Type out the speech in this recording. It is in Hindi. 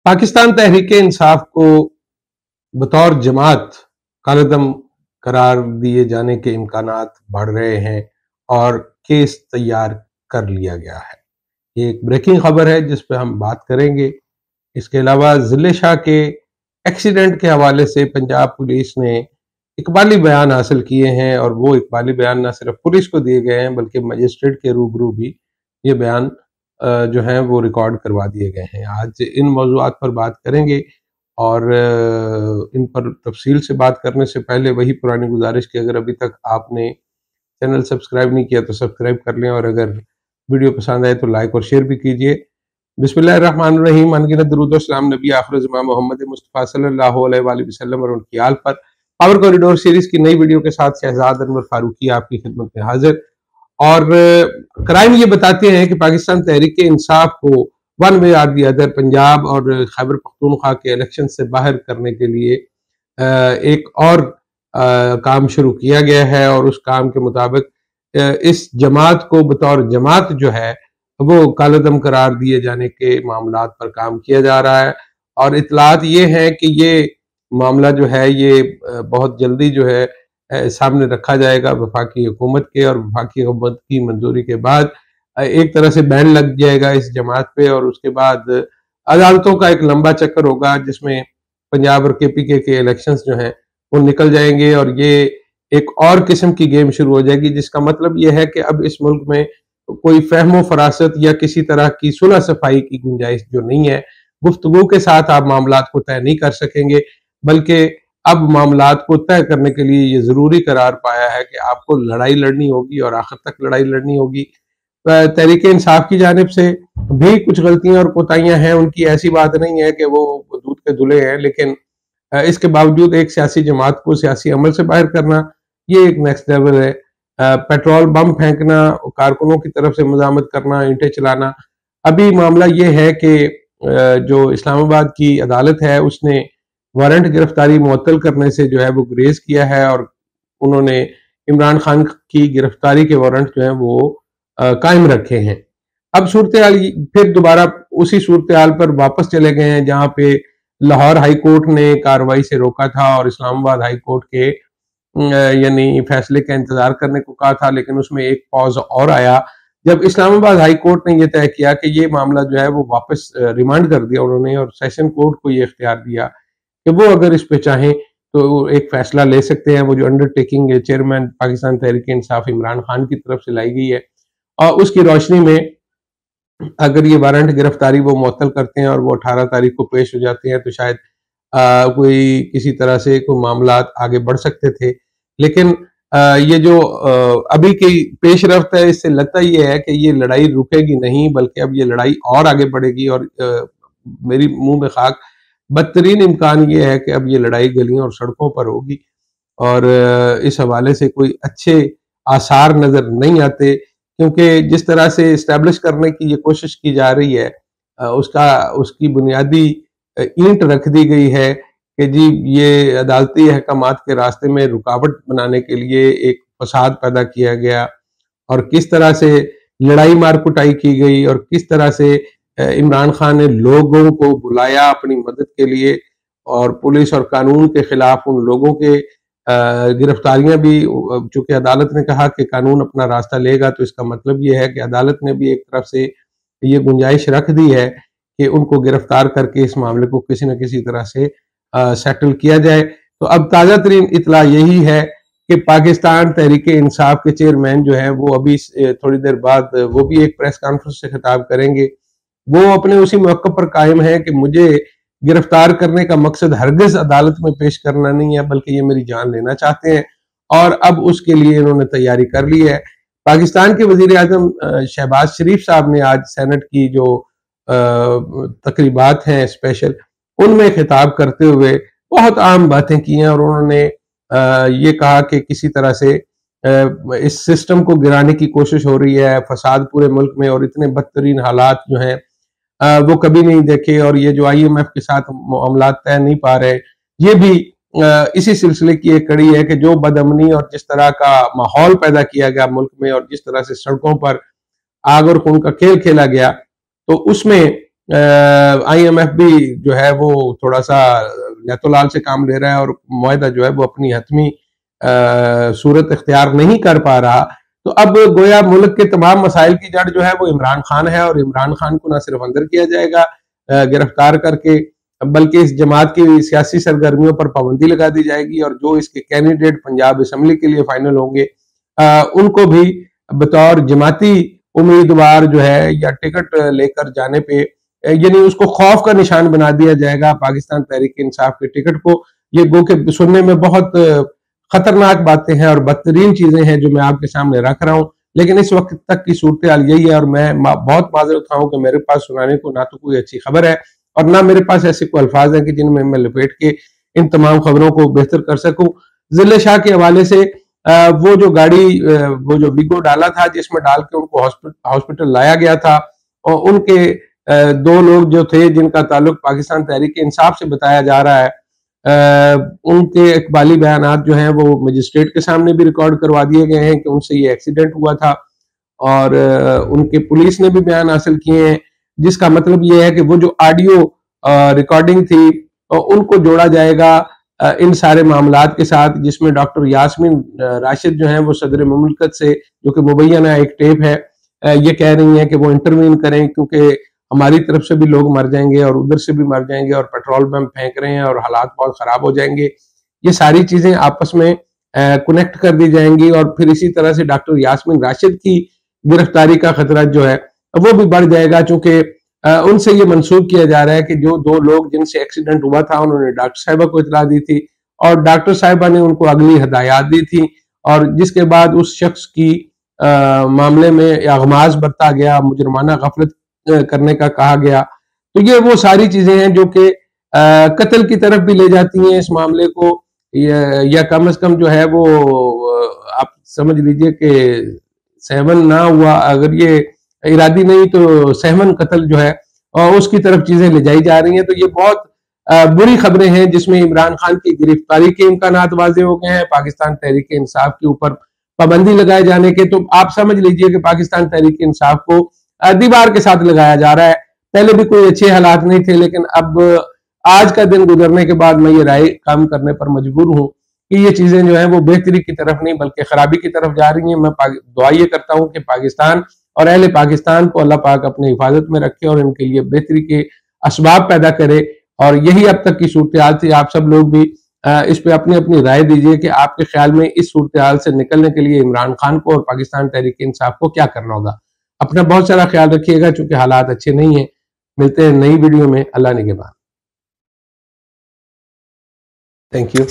पाकिस्तान तहरीक इंसाफ को बतौर जमात कालदम करार दिए जाने के इम्कानात बढ़ रहे हैं और केस तैयार कर लिया गया है। ये एक ब्रेकिंग खबर है जिस पर हम बात करेंगे। इसके अलावा जिले शाह के एक्सीडेंट के हवाले से पंजाब पुलिस ने इकबाली बयान हासिल किए हैं और वो इकबाली बयान न सिर्फ पुलिस को दिए गए हैं बल्कि मजिस्ट्रेट के रूबरू भी ये बयान जो हैं वो रिकॉर्ड करवा दिए गए हैं। आज इन मौज़ूआत पर बात करेंगे और इन पर तफसील से बात करने से पहले वही पुरानी गुजारिश कि अगर अभी तक आपने चैनल सब्सक्राइब नहीं किया तो सब्सक्राइब कर लें और अगर वीडियो पसंद आए तो लाइक और शेयर भी कीजिए। बिस्मिल्लाहिर्रहमानिर्रहीम। अनगिनत दुरूद व सलाम नबी आखिर ज़मां मोहम्मद मुस्तफ़ा सल्लल्लाहु अलैहि वसल्लम और उनकी आल पर। पावर कॉरिडोर सीरीज की नई वीडियो के साथ शहजाद अनवर फारूकी आपकी खिदमत में हाजिर। और क्राइम ये बताते हैं कि पाकिस्तान तहरीक इंसाफ को one way or the other Punjab और खैबर पख्तूनख्वा के इलेक्शन से बाहर करने के लिए एक और काम शुरू किया गया है और उस काम के मुताबिक इस जमात को बतौर जमात जो है वो कालदम करार दिए जाने के मामलात पर काम किया जा रहा है। और इतलात ये है कि ये मामला जो है ये बहुत जल्दी जो है सामने रखा जाएगा वफाकी हुकूमत के, और वफाकी हुकूमत की मंजूरी के बाद एक तरह से बैन लग जाएगा इस जमात पे और उसके बाद अदालतों का एक लंबा चक्कर होगा जिसमें पंजाब और केपीके के इलेक्शंस जो हैं वो निकल जाएंगे और ये एक और किस्म की गेम शुरू हो जाएगी, जिसका मतलब ये है कि अब इस मुल्क में कोई फहमो फरासत या किसी तरह की सुलह सफाई की गुंजाइश जो नहीं है। गुफ्तगू के साथ आप मामलात को तय नहीं कर सकेंगे, बल्कि अब मामलात को तय करने के लिए ये जरूरी करार पाया है कि आपको लड़ाई लड़नी होगी और आखिर तक लड़ाई लड़नी होगी। तहरीक इंसाफ की जानिब से भी कुछ गलतियां और कोताहियां हैं, उनकी ऐसी बात नहीं है कि वो दूध के धुले हैं, लेकिन इसके बावजूद एक सियासी जमात को सियासी अमल से बाहर करना ये एक नेक्स्ट लेवल है। पेट्रोल बम फेंकना, कारकुनों की तरफ से मजामत करना, ईंटें चलाना। अभी मामला ये है कि जो इस्लामाबाद की अदालत है उसने वारंट गिरफ्तारी मुअत्तल करने से जो है वो गुरेज किया है और उन्होंने इमरान खान की गिरफ्तारी के वारंट जो है वो कायम रखे हैं। अब सूरत हाल फिर दोबारा उसी सूरत हाल पर वापस चले गए हैं जहां पे लाहौर हाई कोर्ट ने कार्रवाई से रोका था और इस्लामाबाद हाई कोर्ट के यानी फैसले का इंतजार करने को कहा था, लेकिन उसमें एक पॉज और आया जब इस्लामाबाद हाई कोर्ट ने यह तय किया कि ये मामला जो है वो वापस रिमांड कर दिया उन्होंने और सेशन कोर्ट को ये इख्तियार दिया कि वो अगर इस पे चाहें तो एक फैसला ले सकते हैं। वो जो अंडरटेकिंग चेयरमैन पाकिस्तान तहरीक इंसाफ इमरान खान की तरफ से लाई गई है और उसकी रोशनी में अगर ये वारंट गिरफ्तारी वो मुअत्तल करते हैं और वो 18 तारीख को पेश हो जाते हैं तो शायद कोई किसी तरह से कोई मामलात आगे बढ़ सकते थे। लेकिन ये जो अभी की पेशरफ्त है इससे लगता ये है कि ये लड़ाई रुकेगी नहीं, बल्कि अब ये लड़ाई और आगे बढ़ेगी और मेरी मुंह में खाक बदतरीन इम्कान ये है कि अब ये लड़ाई गलियों और सड़कों पर होगी और इस हवाले से कोई अच्छे आसार नजर नहीं आते, क्योंकि जिस तरह से इस्टेब्लिश करने की ये कोशिश की जा रही है उसकी बुनियादी ईंट रख दी गई है कि जी ये अदालती अहकामात के रास्ते में रुकावट बनाने के लिए एक फसाद पैदा किया गया और किस तरह से लड़ाई मार कुटाई की गई और किस तरह से इमरान खान ने लोगों को बुलाया अपनी मदद के लिए और पुलिस और कानून के खिलाफ उन लोगों के गिरफ्तारियां भी, चूंकि अदालत ने कहा कि कानून अपना रास्ता लेगा तो इसका मतलब ये है कि अदालत ने भी एक तरफ से ये गुंजाइश रख दी है कि उनको गिरफ्तार करके इस मामले को किसी न किसी तरह से सेटल किया जाए। तो अब ताज़ा तरीन इतला यही है कि पाकिस्तान तहरीक इंसाफ के चेयरमैन जो है वो अभी थोड़ी देर बाद वो भी एक प्रेस कॉन्फ्रेंस से खिताब करेंगे। वो अपने उसी मौके पर कायम है कि मुझे गिरफ्तार करने का मकसद हरगिज अदालत में पेश करना नहीं है, बल्कि ये मेरी जान लेना चाहते हैं और अब उसके लिए इन्होंने तैयारी कर ली है। पाकिस्तान के वजीर आजम शहबाज शरीफ साहब ने आज सेनेट की जो तकरीबात हैं स्पेशल, उनमें खिताब करते हुए बहुत आम बातें की हैं और उन्होंने ये कहा कि किसी तरह से इस सिस्टम को गिराने की कोशिश हो रही है, फसाद पूरे मुल्क में और इतने बदतरीन हालात जो हैं वो कभी नहीं देखे और ये जो IMF के साथ मामला तय नहीं पा रहे, ये भी इसी सिलसिले की एक कड़ी है कि जो बदअमनी और जिस तरह का माहौल पैदा किया गया मुल्क में और जिस तरह से सड़कों पर आग और खून का खेल खेला गया, तो उसमें IMF भी जो है वो थोड़ा सा लैतोलाल से काम ले रहा है और मुआहदा जो है वो अपनी हतमी सूरत इख्तियार नहीं कर पा रहा। तो अब गोया मुल्क के तमाम मसाइल की जड़ जो है वो इमरान खान है, और इमरान खान को ना सिर्फ अंदर किया जाएगा गिरफ्तार करके, बल्कि इस जमात की सियासी सरगर्मियों पर पाबंदी लगा दी जाएगी, और जो इसके कैंडिडेट पंजाब असम्बली के लिए फाइनल होंगे उनको भी बतौर जमाती उम्मीदवार जो है या टिकट लेकर जाने पे, यानी उसको खौफ का निशान बना दिया जाएगा पाकिस्तान तहरीक इंसाफ के टिकट को। ये गो के सुनने में बहुत खतरनाक बातें हैं और बदतरीन चीजें हैं जो मैं आपके सामने रख रहा हूं, लेकिन इस वक्त तक की सूरत हाल यही है, और मैं बहुत माजरत खाऊं कि मेरे पास सुनाने को ना तो कोई अच्छी खबर है और ना मेरे पास ऐसे कोई अल्फाज हैं कि जिनमें मैं लपेट के इन तमाम खबरों को बेहतर कर सकूं। जिले शाह के हवाले से वो जो गाड़ी वो जो वीगो डाला था जिसमें डाल के उनको हॉस्पिटल लाया गया था, और उनके दो लोग जो थे जिनका ताल्लुक पाकिस्तान तहरीक इंसाफ से बताया जा रहा है, उनके इकबाली बयानात जो हैं वो मजिस्ट्रेट के सामने भी रिकॉर्ड करवा दिए गए हैं कि उनसे ये एक्सीडेंट हुआ था, और उनके पुलिस ने भी बयान हासिल किए हैं, जिसका मतलब ये है कि वो जो ऑडियो रिकॉर्डिंग थी उनको जोड़ा जाएगा इन सारे मामलात के साथ, जिसमें डॉक्टर यास्मीन राशिद जो हैं वो सदर मुमलकत से, जो कि मुबैना एक टेप है, ये कह रही हैं कि वो इंटरवीन करें क्योंकि हमारी तरफ से भी लोग मर जाएंगे और उधर से भी मर जाएंगे, और पेट्रोल पंप फेंक रहे हैं और हालात बहुत खराब हो जाएंगे। ये सारी चीजें आपस में कनेक्ट कर दी जाएंगी, और फिर इसी तरह से डॉक्टर यास्मीन राशिद की गिरफ्तारी का खतरा जो है वो भी बढ़ जाएगा, चूंकि उनसे ये मंसूब किया जा रहा है कि जो दो लोग जिनसे एक्सीडेंट हुआ था उन्होंने डॉक्टर साहिबा को इतला दी थी, और डॉक्टर साहिबा ने उनको अगली हदायत दी थी, और जिसके बाद उस शख्स की मामले में अगमाज बरता गया, मुजरमाना गफलत करने का कहा गया। तो ये वो सारी चीजें हैं जो कि कत्ल की तरफ भी ले जाती हैं इस मामले को, या कम से कम जो है वो आप समझ लीजिए कि सहमन ना हुआ, अगर ये इरादी नहीं तो सहमन कत्ल जो है और उसकी तरफ चीजें ले जाई जा रही हैं। तो ये बहुत बुरी खबरें हैं जिसमें इमरान खान की गिरफ्तारी के इम्कानात वाजे हो गए हैं, पाकिस्तान तहरीक इंसाफ के ऊपर पाबंदी लगाए जाने के। तो आप समझ लीजिए कि पाकिस्तान तहरीक इंसाफ को दीवार के साथ लगाया जा रहा है। पहले भी कोई अच्छे हालात नहीं थे, लेकिन अब आज का दिन गुजरने के बाद मैं ये राय काम करने पर मजबूर हूं कि ये चीजें जो है वो बेहतरी की तरफ नहीं बल्कि खराबी की तरफ जा रही हैं। मैं दुआ ये करता हूं कि पाकिस्तान और अहले पाकिस्तान को अल्लाह पाक अपनी हिफाजत में रखे और इनके लिए बेहतरी के असबाब पैदा करे। और यही अब तक की सूरत हाल थी। आप सब लोग भी इस पे अपनी अपनी राय दीजिए कि आपके ख्याल में इस सूरत हाल से निकलने के लिए इमरान खान को और पाकिस्तान तहरीक इंसाफ को क्या करना होगा। अपना बहुत सारा ख्याल रखिएगा, चूंकि हालात अच्छे नहीं है। मिलते हैं नई वीडियो में, अल्लाह निगहबान। Thank you.